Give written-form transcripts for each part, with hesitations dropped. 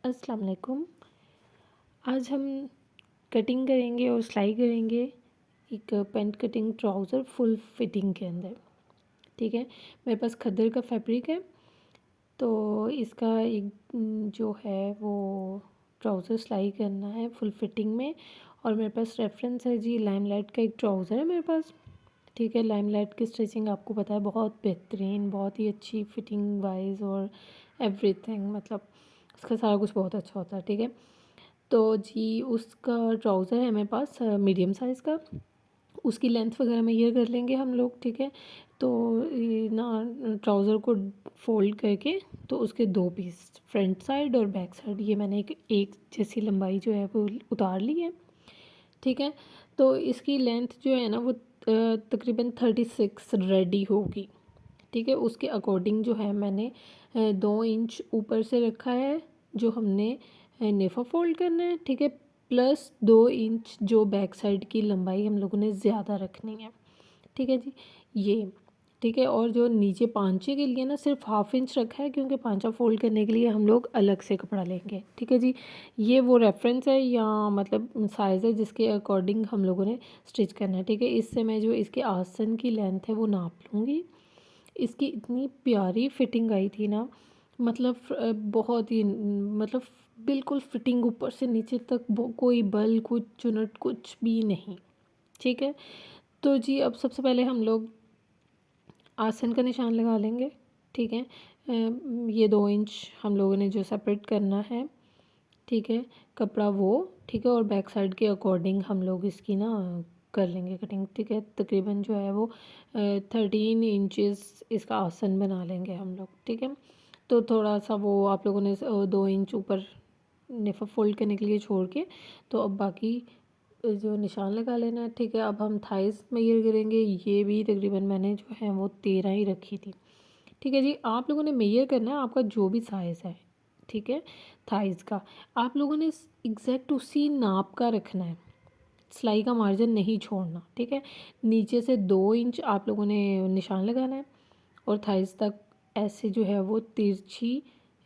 अस्सलाम वालेकुम। आज हम कटिंग करेंगे और सिलाई करेंगे एक pant cutting trouser full fitting के अंदर। ठीक है, मेरे पास खद्दर का फैब्रिक है, तो इसका एक जो है वो ट्राउज़र सिलाई करना है फुल फिटिंग में। और मेरे पास रेफरेंस है जी, लाइमलाइट का एक ट्राउज़र है मेरे पास। ठीक है, लाइमलाइट की स्टिचिंग आपको पता है बहुत बेहतरीन, बहुत ही अच्छी फिटिंग वाइज और एवरीथिंग, मतलब उसका सारा कुछ बहुत अच्छा होता है। ठीक है, तो जी उसका ट्राउज़र है मेरे पास मीडियम साइज़ का। उसकी लेंथ वगैरह मेजर कर लेंगे हम लोग। ठीक है, तो ये ना ट्राउज़र को फ़ोल्ड करके तो उसके 2 पीस, फ्रंट साइड और बैक साइड, ये मैंने एक जैसी लंबाई जो है वो उतार ली है। ठीक है, तो इसकी लेंथ जो है ना वो तकरीबन 36 रेडी होगी। ठीक है, उसके अकॉर्डिंग जो है मैंने 2 इंच ऊपर से रखा है जो हमने नेफ़ा फ़ोल्ड करना है। ठीक है, प्लस 2 इंच जो बैक साइड की लंबाई हम लोगों ने ज़्यादा रखनी है। ठीक है जी, ये ठीक है। और जो नीचे पांचे के लिए ना सिर्फ हाफ इंच रखा है, क्योंकि पांचा फ़ोल्ड करने के लिए हम लोग अलग से कपड़ा लेंगे। ठीक है जी, ये वो रेफरेंस है या मतलब साइज़ है जिसके अकॉर्डिंग हम लोगों ने स्टिच करना है। ठीक है, इससे मैं जो इसके आसन की लेंथ है वो नाप लूँगी। इसकी इतनी प्यारी फिटिंग आई थी ना, मतलब बहुत ही मतलब बिल्कुल फिटिंग ऊपर से नीचे तक, कोई बल कुछ चुनट कुछ भी नहीं। ठीक है, तो जी अब सबसे पहले हम लोग आसन का निशान लगा लेंगे। ठीक है, ये 2 इंच हम लोगों ने जो सेपरेट करना है। ठीक है, कपड़ा वो, ठीक है, और बैक साइड के अकॉर्डिंग हम लोग इसकी ना कर लेंगे कटिंग। ठीक है, तकरीबन जो है वो 13 इंचेस इसका आसन बना लेंगे हम लोग। ठीक है, तो थोड़ा सा वो आप लोगों ने 2 इंच ऊपर नेफा फोल्ड करने के लिए छोड़ के, तो अब बाकी जो निशान लगा लेना है। ठीक है, अब हम थाइस मेजर करेंगे। ये भी तकरीबन मैंने जो है वो 13 ही रखी थी। ठीक है जी, आप लोगों ने मेजर करना है आपका जो भी साइज़ है। ठीक है, थाइस का आप लोगों ने एग्जैक्ट उसी नाप का रखना है, सिलाई का मार्जिन नहीं छोड़ना। ठीक है, नीचे से 2 इंच आप लोगों ने निशान लगाना है और थाइस तक ऐसे जो है वो तिरछी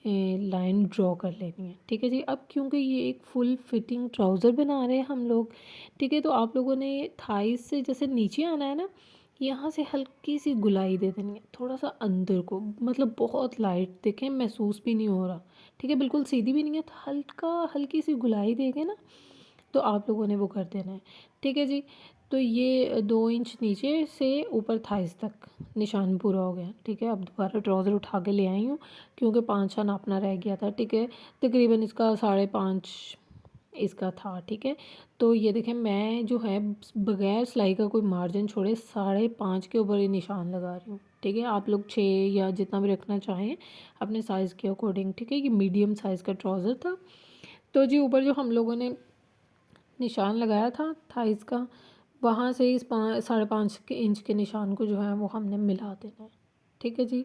लाइन ड्रॉ कर लेनी है। ठीक है जी, अब क्योंकि ये एक फुल फिटिंग ट्राउज़र बना रहे हैं हम लोग। ठीक है, तो आप लोगों ने थाइस से जैसे नीचे आना है ना, यहाँ से हल्की सी गुलाई दे देनी है, थोड़ा सा अंदर को, मतलब बहुत लाइट, देखें महसूस भी नहीं हो रहा। ठीक है, बिल्कुल सीधी भी नहीं है, तो हल्का हल्की सी गुलाई देंगे ना, तो आप लोगों ने वो कर देना है। ठीक है जी, तो ये 2 इंच नीचे से ऊपर थाइस तक निशान पूरा हो गया। ठीक है, अब दोबारा ट्राउज़र उठा के ले आई हूँ क्योंकि 5 नापना रह गया था। ठीक है, तकरीबन इसका 5.5 इसका था। ठीक है, तो ये देखें मैं जो है बगैर सिलाई का कोई मार्जिन छोड़े 5.5 के ऊपर ये निशान लगा रही हूँ। ठीक है, आप लोग 6 या जितना भी रखना चाहें अपने साइज़ के अकॉर्डिंग। ठीक है, ये मीडियम साइज़ का ट्राउज़र था। तो जी ऊपर जो हम लोगों ने निशान लगाया था थाइस का, वहाँ से इस 5.5 के इंच के निशान को जो है वो हमने मिला देना है। ठीक है जी,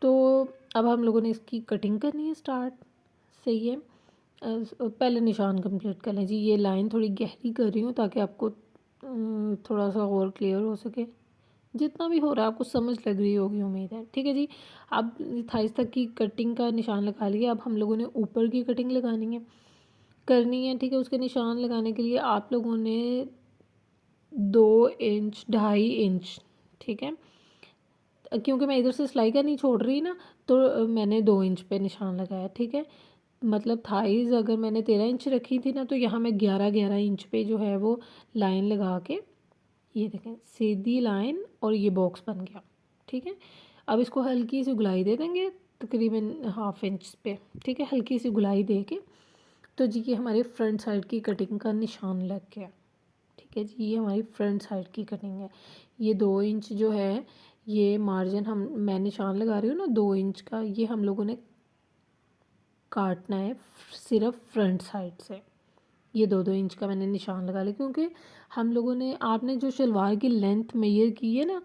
तो अब हम लोगों ने इसकी कटिंग करनी है स्टार्ट। सही है, पहले निशान कंप्लीट कर लें जी। ये लाइन थोड़ी गहरी कर रही हूँ ताकि आपको थोड़ा सा और क्लियर हो सके। जितना भी हो रहा है आपको समझ लग रही होगी उम्मीद है। ठीक है जी, अब थाइस तक की कटिंग का निशान लगा लिया। अब हम लोगों ने ऊपर की कटिंग लगानी है, करनी है। ठीक है, उसके निशान लगाने के लिए आप लोगों ने 2 इंच, 2.5 इंच, ठीक है, क्योंकि मैं इधर से सिलाई का नहीं छोड़ रही ना, तो मैंने 2 इंच पे निशान लगाया। ठीक है, मतलब थाइज़ अगर मैंने 13 इंच रखी थी ना, तो यहाँ मैं 11 इंच पे जो है वो लाइन लगा के, ये देखें सीधी लाइन, और ये बॉक्स बन गया। ठीक है, अब इसको हल्की सी गुलाई दे देंगे तकरीबन 1/2 इंच पे। ठीक है, हल्की सी गुलाई दे के, तो जी ये हमारे फ्रंट साइड की कटिंग का निशान लग गया। ठीक है जी, ये हमारी फ्रंट साइड की कटिंग है। ये 2 इंच जो है, ये मार्जिन मैं निशान लगा रही हूँ ना 2 इंच का, ये हम लोगों ने काटना है सिर्फ फ्रंट साइड से। ये 2-2 इंच का मैंने निशान लगा लिया, क्योंकि हम लोगों ने, आपने जो शलवार की लेंथ मेजर की है ना,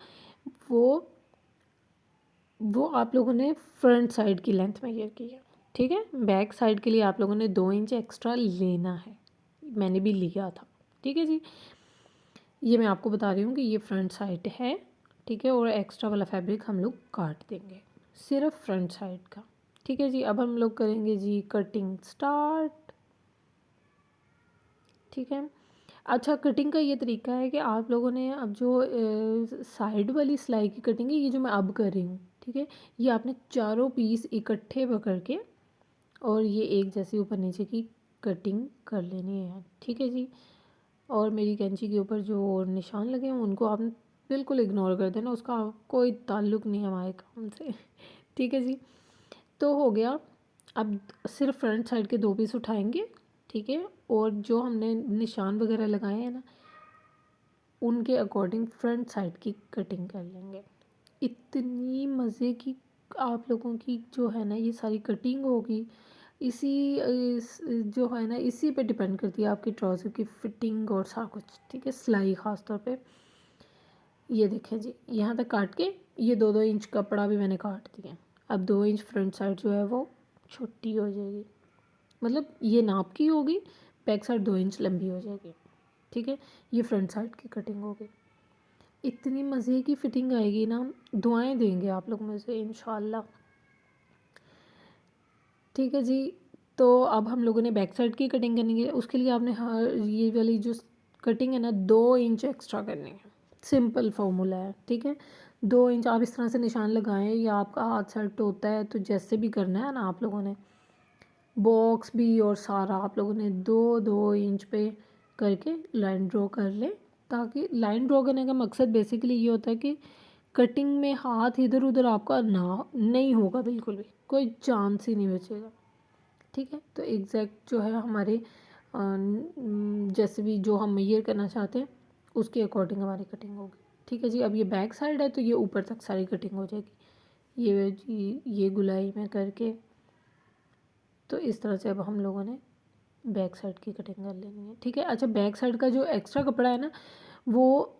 वो वो आप लोगों ने फ्रंट साइड की लेंथ मेजर की है। ठीक है, बैक साइड के लिए आप लोगों ने 2 इंच एक्स्ट्रा लेना है, मैंने भी लिया था। ठीक है जी, ये मैं आपको बता रही हूँ कि ये फ्रंट साइड है। ठीक है, और एक्स्ट्रा वाला फैब्रिक हम लोग काट देंगे सिर्फ फ्रंट साइड का। ठीक है जी। अब हम लोग करेंगे जी कटिंग स्टार्ट। ठीक है। अच्छा, कटिंग का ये तरीका है कि आप लोगों ने अब जो साइड वाली सिलाई की कटिंग है, ये जो मैं अब कर रही हूँ, ठीक है, ये आपने चारों पीस इकट्ठे पकड़ के और ये एक जैसी ऊपर नीचे की कटिंग कर लेनी है। ठीक है जी। और मेरी कैंची के ऊपर जो निशान लगे हैं उनको आप बिल्कुल इग्नोर कर देना, उसका कोई ताल्लुक़ नहीं है हमारे काम से। ठीक है जी। तो हो गया। अब सिर्फ फ्रंट साइड के 2 पीस उठाएंगे, ठीक है, और जो हमने निशान वगैरह लगाए हैं ना, उनके अकॉर्डिंग फ्रंट साइड की कटिंग कर लेंगे। इतनी मज़े की आप लोगों की जो है ना ये सारी कटिंग होगी। जो है ना इसी पे डिपेंड करती है आपकी ट्राउज़र की फ़िटिंग और सारा कुछ। ठीक है, सिलाई ख़ास तौर पे। ये देखें जी, यहाँ तक काट के ये 2-2 इंच कपड़ा भी मैंने काट दिया। अब 2 इंच फ्रंट साइड जो है वो छोटी हो जाएगी, मतलब ये नाप की होगी, बैक साइड 2 इंच लंबी हो जाएगी। ठीक है, ये फ्रंट साइड की कटिंग होगी। इतनी मज़े की फ़िटिंग आएगी ना, दुआएं देंगे आप लोग मुझे इंशाल्लाह। ठीक है जी। तो अब हम लोगों ने बैक साइड की कटिंग करनी है। उसके लिए आपने ये वाली जो कटिंग है ना 2 इंच एक्स्ट्रा करनी है। सिंपल फार्मूला है। ठीक है, 2 इंच आप इस तरह से निशान लगाएं, या आपका हाथ सेट होता है तो जैसे भी करना है ना आप लोगों ने, बॉक्स भी और सारा आप लोगों ने 2-2 इंच पे करके लाइन ड्रॉ कर ले, ताकि लाइन ड्रॉ करने का मकसद बेसिकली ये होता है कि कटिंग में हाथ इधर उधर आपका ना नहीं होगा, बिल्कुल भी कोई चांस ही नहीं बचेगा। ठीक है, तो एग्जैक्ट जो है हमारे जैसे भी जो हम मेजर करना चाहते हैं उसके अकॉर्डिंग हमारी कटिंग होगी। ठीक है जी। अब ये बैक साइड है तो ये ऊपर तक सारी कटिंग हो जाएगी। ये जी ये गुलाई में करके, तो इस तरह से अब हम लोगों ने बैक साइड की कटिंग कर लेनी है। ठीक है। अच्छा, बैक साइड का जो एक्स्ट्रा कपड़ा है ना, वो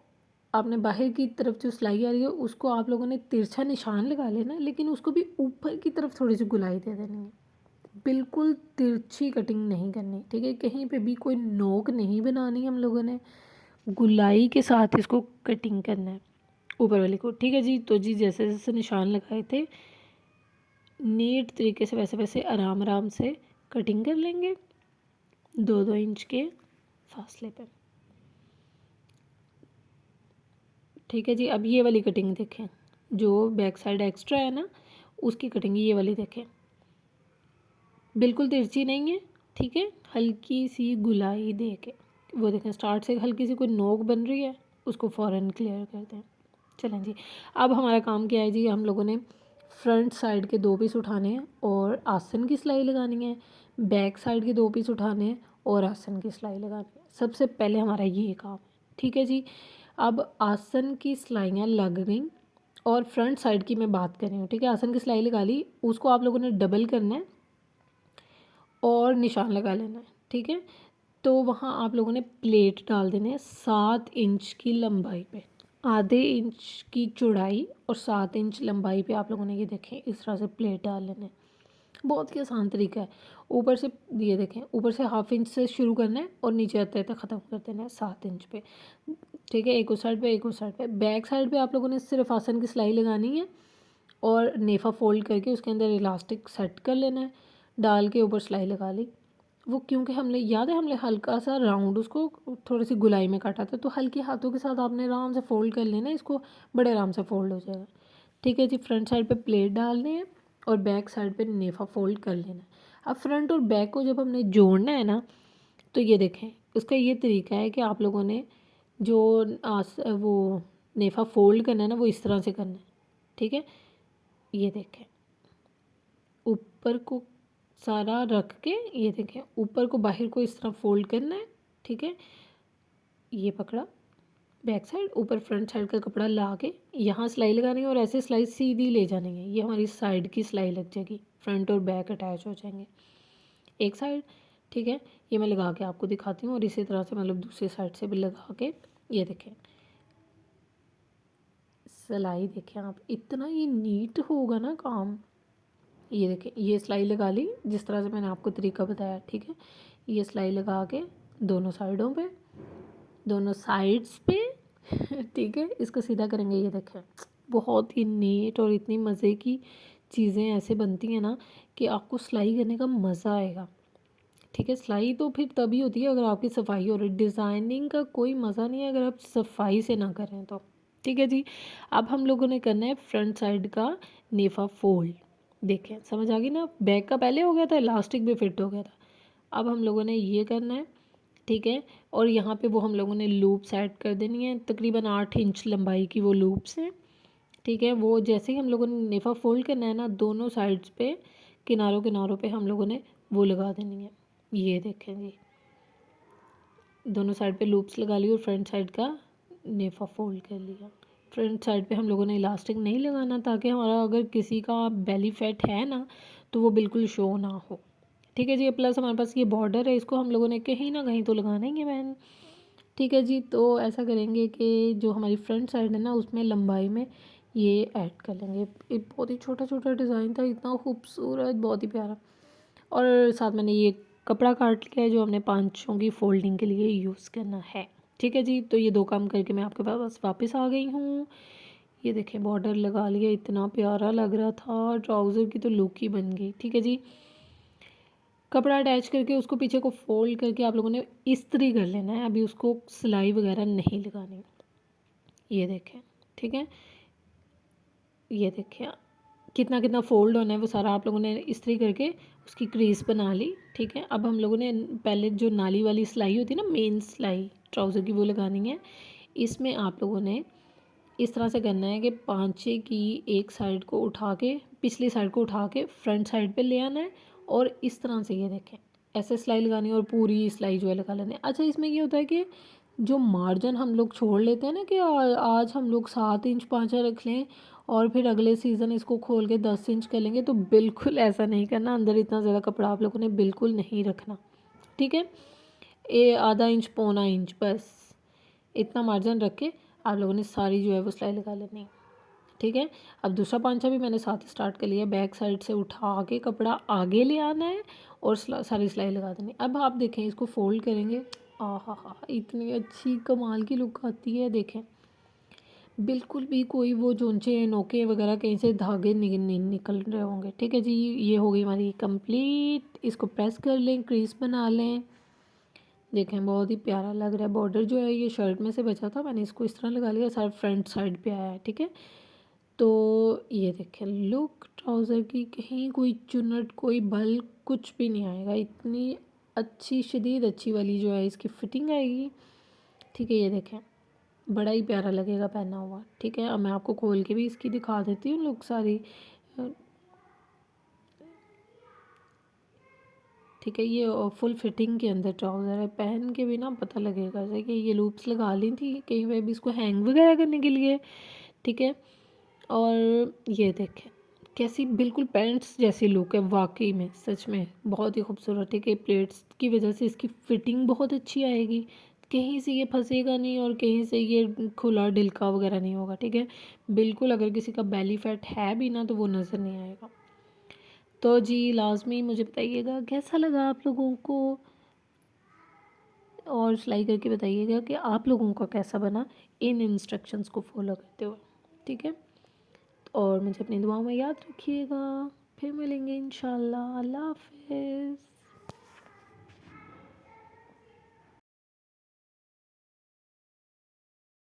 आपने बाहर की तरफ जो सिलाई आ रही है उसको आप लोगों ने तिरछा निशान लगा लेना, लेकिन उसको भी ऊपर की तरफ थोड़ी सी गुलाई दे देनी है। बिल्कुल तिरछी कटिंग नहीं करनी। ठीक है, कहीं पे भी कोई नोक नहीं बनानी, हम लोगों ने गुलाई के साथ इसको कटिंग करना है ऊपर वाले को। ठीक है जी। तो जी जैसे जैसे निशान लगाए थे नीट तरीके से वैसे वैसे आराम आराम से कटिंग कर लेंगे 2-2 इंच के फासले पे। ठीक है जी। अब ये वाली कटिंग देखें, जो बैक साइड एक्स्ट्रा है ना उसकी कटिंग ये वाली देखें, बिल्कुल तिरछी नहीं है। ठीक है, हल्की सी गुलाई दे के, वो देखें स्टार्ट से हल्की सी कोई नोक बन रही है, उसको फ़ौरन क्लियर कर दें। चलें जी। अब हमारा काम क्या है जी, हम लोगों ने फ्रंट साइड के 2 पीस उठाने हैं और आसन की सिलाई लगानी है, बैक साइड के 2 पीस उठाने हैं और आसन की सिलाई लगानी है। सबसे पहले हमारा ये काम है। ठीक है जी। अब आसन की सिलाइयाँ लग गई और फ्रंट साइड की मैं बात कर रही हूँ। ठीक है, आसन की सिलाई लगा ली, उसको आप लोगों ने डबल करना है और निशान लगा लेना है। ठीक है, तो वहाँ आप लोगों ने प्लेट डाल देने हैं 7 इंच की लंबाई पे, आधे इंच की चौड़ाई और 7 इंच लंबाई पे आप लोगों ने ये देखें इस तरह से प्लेट डाल लेने हैं। बहुत ही आसान तरीका है। ऊपर से ये देखें, ऊपर से हाफ इंच से शुरू करना है और नीचे आते आते ख़त्म कर देना है 7 इंच पे। ठीक है, एक उस साइड पे एक उस साइड पे। बैक साइड पे आप लोगों ने सिर्फ आसन की सिलाई लगानी है और नेफा फोल्ड करके उसके अंदर इलास्टिक सेट कर लेना है, डाल के ऊपर सिलाई लगा ली। वो क्योंकि हमने याद है हमने हल्का सा राउंड उसको थोड़ी सी गुलाई में काटा था, तो हल्के हाथों के साथ आपने आराम से फोल्ड कर लेना है, इसको बड़े आराम से फोल्ड हो जाएगा। ठीक है जी। फ्रंट साइड पे प्लेट डालनी है और बैक साइड पे नेफा फोल्ड कर लेना है। अब फ्रंट और बैक को जब हमने जोड़ना है ना, तो ये देखें उसका ये तरीका है कि आप लोगों ने जो वो नेफा फोल्ड करना है ना वो इस तरह से करना है। ठीक है, ये देखें ऊपर को सारा रख के, ये देखें ऊपर को बाहर को इस तरह फोल्ड करना है। ठीक है, ये पकड़ा बैक साइड, ऊपर फ्रंट साइड का कपड़ा ला के यहाँ सिलाई लगानी है और ऐसे सिलाई सीधी ले जानी है, ये हमारी साइड की सिलाई लग जाएगी, फ्रंट और बैक अटैच हो जाएंगे एक साइड। ठीक है, ये मैं लगा के आपको दिखाती हूँ और इसी तरह से मतलब दूसरी साइड से भी लगा के, ये देखें सिलाई देखें आप, इतना ये नीट होगा ना काम। ये देखें ये सिलाई लगा ली जिस तरह से मैंने आपको तरीका बताया। ठीक है, ये सिलाई लगा के दोनों साइडों पे, दोनों साइड्स पे ठीक है, इसको सीधा करेंगे। ये देखें बहुत ही नीट और इतनी मज़े की चीज़ें ऐसे बनती हैं ना कि आपको सिलाई करने का मज़ा आएगा। ठीक है, सिलाई तो फिर तभी होती है अगर आपकी सफाई हो रही, डिज़ाइनिंग का कोई मज़ा नहीं है अगर आप सफाई से ना करें तो। ठीक है जी। अब हम लोगों ने करना है फ्रंट साइड का नेफा फोल्ड। देखें समझ आ गई ना, बैक का पहले हो गया था, इलास्टिक भी फिट हो गया था। अब हम लोगों ने ये करना है, ठीक है। और यहाँ पे वो हम लोगों ने लूप्स ऐड कर देनी है, तकरीबन 8 इंच लंबाई की वो लूप्स हैं। ठीक है, वो जैसे ही हम लोगों ने नेफा फोल्ड करना है ना, दोनों साइड्स पे किनारों किनारों पे हम लोगों ने वो लगा देनी है। ये देखें जी, दोनों साइड पे लूप्स लगा ली और फ्रंट साइड का नेफा फोल्ड कर लिया। फ्रंट साइड पे हम लोगों ने इलास्टिक नहीं लगाना, ताकि हमारा अगर किसी का बेली फैट है ना तो वो बिल्कुल शो ना हो। ठीक है जी। प्लस हमारे पास ये बॉर्डर है, इसको हम लोगों ने कहीं ना कहीं तो लगाना ही है बहन। ठीक है जी। तो ऐसा करेंगे कि जो हमारी फ्रंट साइड है ना उसमें लंबाई में ये ऐड कर लेंगे। एक बहुत ही छोटा छोटा डिज़ाइन था, इतना खूबसूरत, बहुत ही प्यारा। और साथ मैंने ये कपड़ा काट लिया है जो हमने पाँचों की फोल्डिंग के लिए यूज़ करना है। ठीक है जी। तो ये दो काम करके मैं आपके पास वापस आ गई हूँ। ये देखें बॉर्डर लगा लिया, इतना प्यारा लग रहा था, ट्राउज़र की तो लुक ही बन गई। ठीक है जी। कपड़ा अटैच करके उसको पीछे को फोल्ड करके आप लोगों ने इस्त्री कर लेना है, अभी उसको सिलाई वगैरह नहीं लगानी। ये देखें, ठीक है। ये देखें कितना कितना फोल्ड होना है वो सारा आप लोगों ने इस्त्री करके उसकी क्रीज बना ली। ठीक है। अब हम लोगों ने पहले जो नाली वाली सिलाई होती है ना, मेन सिलाई ट्राउज़र की, वो लगानी है। इसमें आप लोगों ने इस तरह से करना है कि पांचे की एक साइड को उठा के, पिछली साइड को उठा के फ्रंट साइड पे ले आना है और इस तरह से ये देखें ऐसे सिलाई लगानी है और पूरी सिलाई जो है लगा लेनी है। अच्छा, इसमें ये होता है कि जो मार्जिन हम लोग छोड़ लेते हैं ना कि आज हम लोग 7 इंच पाँचा रख लें और फिर अगले सीज़न इसको खोल के 10 इंच कर लेंगे, तो बिल्कुल ऐसा नहीं करना। अंदर इतना ज़्यादा कपड़ा आप लोगों ने बिल्कुल नहीं रखना। ठीक है। आधा इंच पौना इंच बस इतना मार्जिन रख के आप लोगों ने सारी जो है वो सिलाई लगा लेनी है। ठीक है। अब दूसरा पांचा भी मैंने साथ स्टार्ट कर लिया, बैक साइड से उठा के कपड़ा आगे ले आना है और सारी सिलाई लगा देनी। अब आप देखें इसको फोल्ड करेंगे, आहा हा, इतनी अच्छी कमाल की लुक आती है। देखें बिल्कुल भी कोई वो जोंचे नोके वगैरह कहीं से धागे निकल रहे होंगे। ठीक है जी। ये हो गई हमारी कंप्लीट। इसको प्रेस कर लें, क्रीज बना लें। देखें बहुत ही प्यारा लग रहा है। बॉर्डर जो है ये शर्ट में से बचा था, मैंने इसको इस तरह लगा लिया, सारा फ्रंट साइड पे आया है। ठीक है। तो ये देखें लुक ट्राउज़र की, कहीं कोई चुन्नट कोई बल कुछ भी नहीं आएगा, इतनी अच्छी शदीद अच्छी वाली जो है इसकी फिटिंग आएगी। ठीक है। ये देखें बड़ा ही प्यारा लगेगा पहना हुआ। ठीक है। अब मैं आपको खोल के भी इसकी दिखा देती हूँ लुक सारी। ठीक है। ये फुल फिटिंग के अंदर ट्राउज़र है, पहन के भी ना पता लगेगा जैसे कि ये लूप्स लगा ली थी कहीं पे भी इसको हैंग वगैरह करने के लिए। ठीक है। और ये देखें कैसी बिल्कुल पैंट्स जैसी लुक है, वाकई में सच में बहुत ही खूबसूरत। ठीक है। प्लेट्स की वजह से इसकी फिटिंग बहुत अच्छी आएगी, कहीं से ये फंसेगा नहीं और कहीं से ये खुला ढिलका वगैरह नहीं होगा। ठीक है। बिल्कुल अगर किसी का बेली फैट है भी ना तो वो नज़र नहीं आएगा। तो जी लाजमी मुझे बताइएगा कैसा लगा आप लोगों को, और सिलाई करके बताइएगा कि आप लोगों का कैसा बना इन इंस्ट्रक्शंस को फॉलो करते हुए। ठीक है। और मुझे अपनी दुआओं में याद रखिएगा। फिर मिलेंगे इंशाल्लाह। अल्लाह हाफ़िज़।